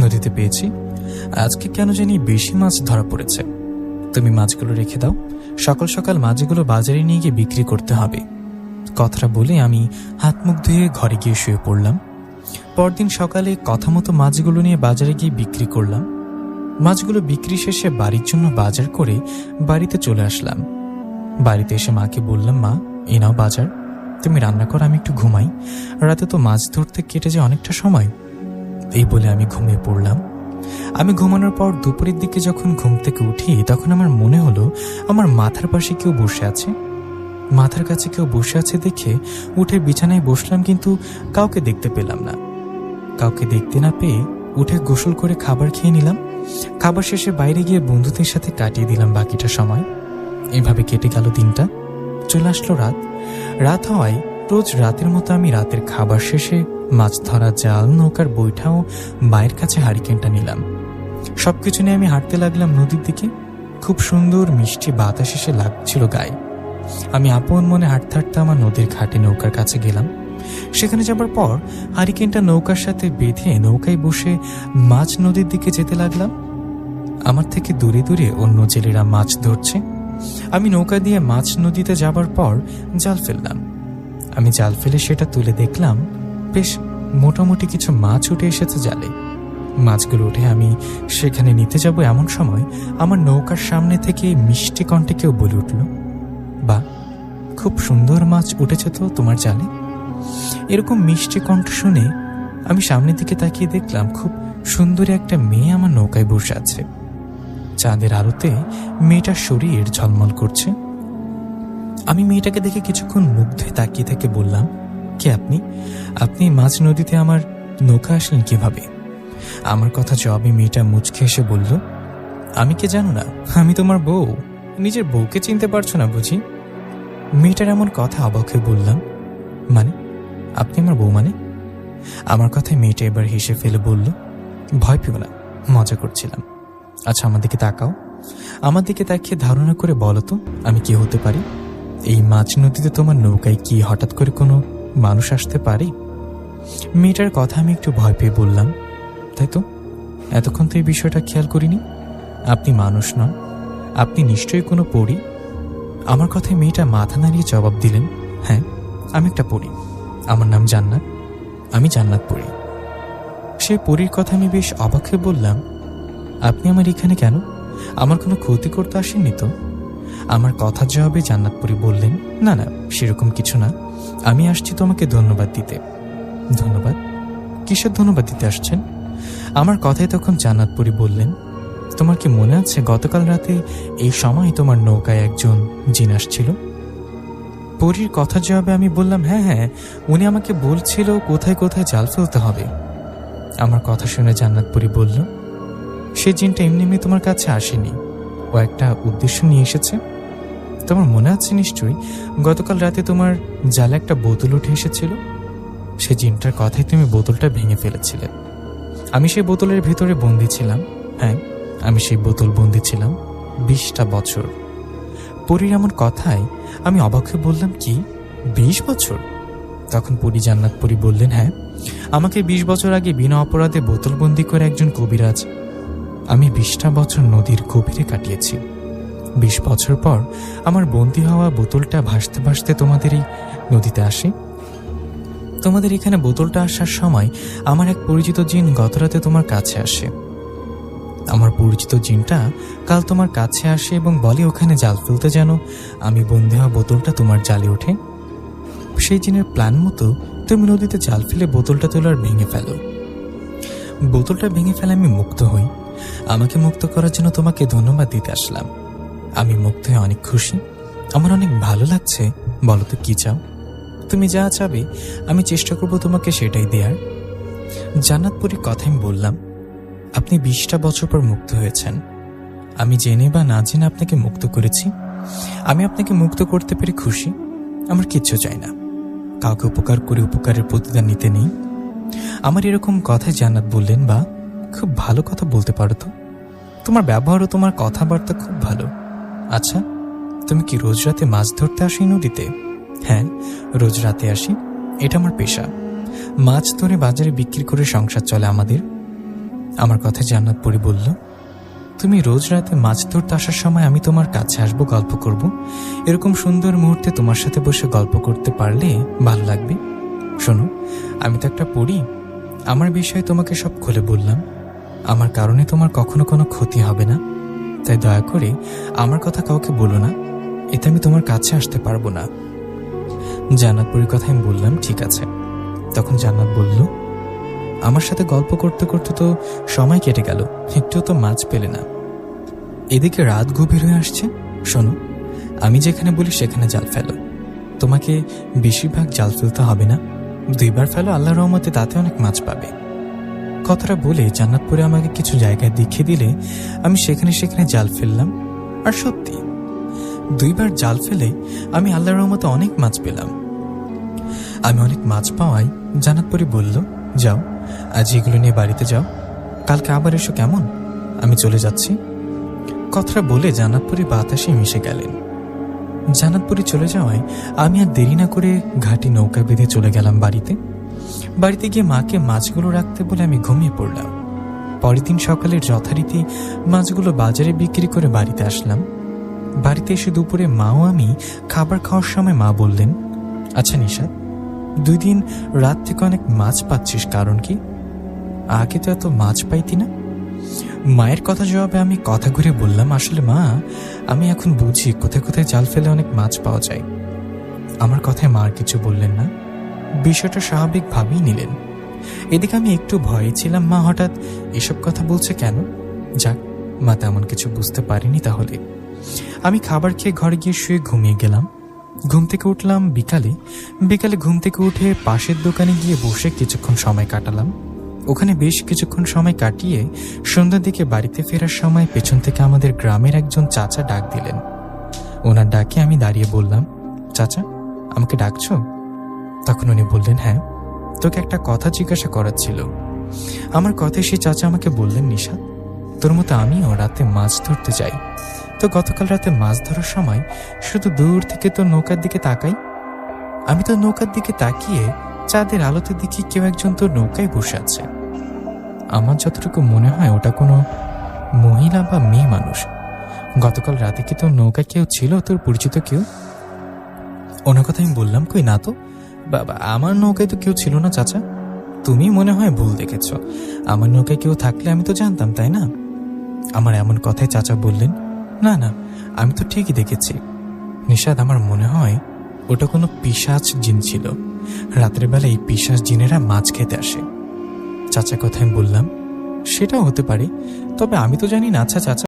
নদীতে পেয়েছি। আজকে কেন জানি বেশি মাছ ধরা পড়েছে। তুমি মাছগুলো রেখে দাও, সকাল সকাল মাছগুলো বাজারে নিয়ে গিয়ে বিক্রি করতে হবে। কথাটা বলে আমি হাত মুখ ধুয়ে ঘরে গিয়ে শুয়ে পড়লাম। পরদিন সকালে কথা মতো মাছগুলো নিয়ে বাজারে গিয়ে বিক্রি করলাম। মাছগুলো বিক্রি শেষে বাড়ির জন্য বাজার করে বাড়িতে চলে আসলাম। বাড়িতে এসে মাকে বললাম, মা, এ নাও বাজার, তুমি রান্না করো, আমি একটু ঘুমাই, রাতে তো মাছ ধরতে কেটে যায় অনেকটা সময়। এই বলে আমি ঘুমিয়ে পড়লাম। আমি ঘুমানোর পর দুপুরের দিকে যখন ঘুম থেকে উঠি, তখন আমার মনে হলো আমার মাথার পাশে কেউ বসে আছে। মাথার কাছে কেউ বসে আছে দেখে উঠে বিছানায় বসলাম, কিন্তু কাউকে দেখতে পেলাম না। কাউকে দেখতে না পেয়ে উঠে গোসল করে খাবার খেয়ে নিলাম। খাবার শেষে বাইরে গিয়ে বন্ধুদের সাথে কাটিয়ে দিলাম বাকিটা সময়। এভাবে কেটে গেল দিনটা। চলে আসলো রাত। রাত হওয়ায় রোজ রাতের মতো আমি রাতের খাবার শেষে মাছ ধরা জাল, নৌকার বৈঠা ও মায়ের কাছে হারিকেনটা নিলাম। সবকিছু নিয়ে আমি হাঁটতে লাগলাম নদীর দিকে। খুব সুন্দর মিষ্টি বাতাস এসে লাগছিল গায়ে। আমি আপন মনে হাঁটতে হাঁটতে আমার নদীর ঘাটে নৌকার কাছে গেলাম। সেখানে যাবার পর হারিকেনটা নৌকার সাথে বেঁধে নৌকায় বসে মাছ নদীর দিকে যেতে লাগলাম। আমার থেকে দূরে দূরে অন্য জেলেরা মাছ ধরছে। আমি নৌকা দিয়ে মাছ নদীতে যাবার পর জাল ফেললাম। আমি জাল ফেলে সেটা তুলে দেখলাম বেশ মোটামুটি কিছু মাছ উঠে এসেছে জালে। মাছগুলো উঠে আমি সেখানে নিতে যাব, এমন সময় আমার নৌকার সামনে থেকে মিষ্টি কণ্ঠে কেউ বলে উঠল, বা খুব সুন্দর মাছ উঠেছে তো তোমার জালে। এরকম মিষ্টি কণ্ঠ শুনে আমি সামনের দিকে তাকিয়ে দেখলাম খুব সুন্দরী একটা মেয়ে আমার নৌকায় বসে আছে। চাঁদের আলোতে মেয়েটার শরীর ঝলমল করছে। আমি মেয়েটাকে দেখে কিছুক্ষণ মুগ্ধ হয়ে তাকিয়ে থেকে বললাম, কে আপনি? আপনি মাঝ নদীতে আমার নৌকা আসলেন কিভাবে? আমার কথা জবাবে মেয়েটা মুচকে এসে বলল, আমি কে জানো না? আমি তোমার বউ। নিজের বউকে চিনতে পারছো না বুঝি? মেয়েটার এমন কথা অবাক হয়ে বললাম, মানে আপনি আমার বউ মানে? আমার কথায় মেয়েটা এবার হেসে ফেলে বলল, ভয় পেও না, মজা করছিলাম। আচ্ছা, আমার দিকে তাকাও। আমার দিকে তাকিয়ে ধারণা করে বলো তো আমি কে হতে পারি? এই মাঝ নদীতে তোমার নৌকায় কি হঠাৎ করে কোনো মানুষ আসতে পারে? মেয়েটার কথা আমি একটু ভয় পেয়ে বললাম, তাই তো, এতক্ষণ তো এই বিষয়টা খেয়াল করিনি। আপনি মানুষ নন, আপনি নিশ্চয়ই কোনো পরী। আমার কথায় মেয়েটা মাথা নাড়িয়ে জবাব দিলেন, হ্যাঁ, আমি একটা পরী। আমার নাম জান্নাত, আমি জান্নাত পরী। সেই পরীর কথা আমি বেশ অবাক হয়ে বললাম, আপনি আমার এখানে কেন? আমার কোনো ক্ষতি করতে আসেননি তো? আমার কথার জবাবে জান্নাত পরী বললেন, না না, সেরকম কিছু না, আমি আসছি তোমাকে ধন্যবাদ দিতে। ধন্যবাদ? কিসের ধন্যবাদ দিতে আসছেন? আমার কথায় তখন জান্নাত পরী বললেন, তোমার কি মনে আছে গতকাল রাতে এই সময় তোমার নৌকায় একজন জিন আসছিল? পরীর কথার জবাবে আমি বললাম, হ্যাঁ হ্যাঁ, উনি আমাকে বলছিল কোথায় কোথায় জাল ফেলতে হবে। আমার কথা শুনে জান্নাত পরী বলল, সে জিনটা এমনি এমনি তোমার কাছে আসেনি, ও একটা উদ্দেশ্য নিয়ে এসেছে। তোমার মনে আছে নিশ্চয়ই গতকাল রাতে তোমার জালে একটা বোতল উঠে এসেছিল। সে জিনটার কথায় তুমি বোতলটা ভেঙে ফেলেছিলে। আমি সেই বোতলের ভিতরে বন্দী ছিলাম। হ্যাঁ, আমি সেই বোতল বন্দী ছিলাম 20টা বছর। পরীর এমন কথায় আমি অবাক হয়ে বললাম, কি 20 বছর? তখন পরী জান্নাত পরী বললেন, হ্যাঁ, আমাকে 20 বছর আগে বিনা অপরাধে বোতলবন্দি করে একজন কবিরাজ আমি 20টা বছর নদীর গভীরে কাটিয়েছি। 20 বছর পর আমার বন্দী হওয়া বোতলটা ভাসতে ভাসতে তোমাদের এই নদীতে আসে। তোমাদের এখানে বোতলটা আসার সময় আমার এক পরিচিত জিন গতরাতে তোমার কাছে আসে। আমার পরিচিত জিনটা কাল তোমার কাছে আসে এবং বলে ওখানে জাল ফেলতে, যেন আমি বন্দী হওয়া বোতলটা তোমার জালে ওঠে। সেই জিনের প্ল্যান মতো তুমি নদীতে জাল ফেলে বোতলটা তোলার ভেঙে ফেলো। বোতলটা ভেঙে ফেলে আমি মুক্ত হই। আমাকে মুক্ত করার জন্য তোমাকে ধন্যবাদ দিতে আসলাম। আমি মুক্ত হয়ে অনেক খুশি, আমার অনেক ভালো লাগছে। বলো তো কি চাও? তুমি যা চাবে আমি চেষ্টা করব তোমাকে সেটাই দেয়ার। জান্নাত পরীর কথা আমি বললাম, আপনি 20টা বছর পর মুক্ত হয়েছেন। আমি জেনে বা না জেনে আপনাকে মুক্ত করেছি। আমি আপনাকে মুক্ত করতে পেরে খুশি। আমার কিচ্ছু চাই না, কাউকে উপকার করে উপকারের প্রতিদান নিতে নেই। আমার এরকম কথায় জান্নাত বললেন, বা খুব ভালো কথা বলতে পারো তো, তোমার ব্যবহার ও তোমার কথাবার্তা খুব ভালো। আচ্ছা, তুমি কি রোজ রাতে মাছ ধরতে আসি নদীতে? হ্যাঁ, রোজ রাতে আসি, এটা আমার পেশা। মাছ ধরে বাজারে বিক্রি করে সংসার চলে আমাদের। আমার কথায় জান্নাত পরি বলল, তুমি রোজ রাতে মাছ ধরতে আসার সময় আমি তোমার কাছে আসবো, গল্প করব। এরকম সুন্দর মুহূর্তে তোমার সাথে বসে গল্প করতে পারলে ভালো লাগবে। শোনো, আমি তো একটা পড়ি, আমার বিষয়ে তোমাকে সব খুলে বললাম। আমার কারণে তোমার কখনো কোনো ক্ষতি হবে না, তাই দয়া করে আমার কথা কাউকে বলো না, এতে আমি তোমার কাছে আসতে পারবো না। জান্নাত পরির কথা আমি বললাম, ঠিক আছে। তখন জান্নাত বলল, আমার সাথে গল্প করতে করতে তো সময় কেটে গেল, একটু তো মাছ পেলে না। এদিকে রাত গভীর হয়ে আসছে। শোনো, আমি যেখানে বলি সেখানে জাল ফেলো। তোমাকে বেশিরভাগ জাল ফেলতে হবে না, 2 বার ফেলো, আল্লাহর রহমতে তাতে অনেক মাছ পাবে। কথাটা বলে জান্নাত পরি আমাকে কিছু জায়গায় দেখিয়ে দিলে আমি সেখানে সেখানে জাল ফেললাম। আর সত্যি 2 বার জাল ফেলে আমি আল্লাহর রহমতে অনেক মাছ পেলাম। আমি অনেক মাছ পাওয়াই জান্নাত পরি বলল, যাও আজ এগুলো নিয়ে বাড়িতে যাও, কালকে আবার এসো, কেমন? আমি চলে যাচ্ছি। কথাটা বলে জান্নাত পরি বাতাসে মিশে গেলেন। জান্নাত পরি চলে যাওয়ায় আমি আর দেরি না করে ঘাটি নৌকা বেঁধে চলে গেলাম বাড়িতে। বাড়িতে গিয়ে মাকে মাছগুলো রাখতে বলে আমি ঘুমিয়ে পড়লাম। পরের দিন সকালের যথারীতি মাছগুলো বাজারে বিক্রি করে বাড়িতে আসলাম। বাড়িতে এসে দুপুরে মাও আমি খাবার খাওয়ার সময় মা বললেন, আচ্ছা নিশাত, 2 দিন রাত থেকে অনেক মাছ পাচ্ছিস, কারণ কি? আগে তো এত মাছ পাইতি না। মায়ের কথা জবাবে আমি কথা ঘুরে বললাম, আসলে মা, আমি এখন বুঝি কোথায় কোথায় জাল ফেলে অনেক মাছ পাওয়া যায়। আমার কথায় মা আর কিছু বললেন না, বিষয়টা স্বাভাবিকভাবেই নিলেন। এদিকে আমি একটু ভয়ে ছিলাম, মা হঠাৎ এসব কথা বলছে কেন। যাক, মা তেমন কিছু বুঝতে পারেনি। তাহলে আমি খাবার খেয়ে ঘরে গিয়ে শুয়ে ঘুমিয়ে গেলাম। ঘুম থেকে উঠলাম বিকালে। ঘুম থেকে উঠে পাশের দোকানে গিয়ে বসে কিছুক্ষণ সময় কাটালাম। ওখানে বেশ কিছুক্ষণ সময় কাটিয়ে সন্ধ্যার দিকে বাড়িতে ফেরার সময় পেছন থেকে আমাদের গ্রামের একজন চাচা ডাক দিলেন। ওনার ডাকে আমি দাঁড়িয়ে বললাম, চাচা, আমাকে ডাকছো? তখন উনি বললেন, হ্যাঁ, তোকে একটা কথা জিজ্ঞাসা করার ছিল। আমার কথায় সেই চাচা আমাকে বললেন, নিশাত, তোর মতো আমিও রাতে মাছ ধরতে যাই। তো গতকাল রাতে মাছ ধরার সময় শুধু দূর থেকে তোর নৌকার দিকে তাকাই। আমি তো নৌকার দিকে তাকিয়ে চাঁদের আলোতে দেখি কেউ একজন তোর নৌকায় বসে আছে। আমার যতটুকু মনে হয় ওটা কোনো মহিলা বা মেয়ে মানুষ। গতকাল রাতে কি তোর নৌকায় কেউ ছিল, তোর পরিচিত কেউ? ওনার কথা আমি বললাম, কই না তো বাবা, আমার নৌকায় তো কেউ ছিল না চাচা। তুমি মনে হয় ভুল দেখেছ, আমার নৌকায় কেউ থাকলে আমি তো জানতাম, তাই না? আমার এমন কথায় চাচা বললেন, না না, আমি তো ঠিকই দেখেছি নিশাদ, আমার মনে হয় ওটা কোনো পিশাচ জিন ছিল। রাতের বেলা এই পিশাচ জিনেরা মাছ খেতে আসে। চাচা কথা আমি বললাম, সেটাও হতে পারে, তবে আমি তো জানি না। আচ্ছা চাচা,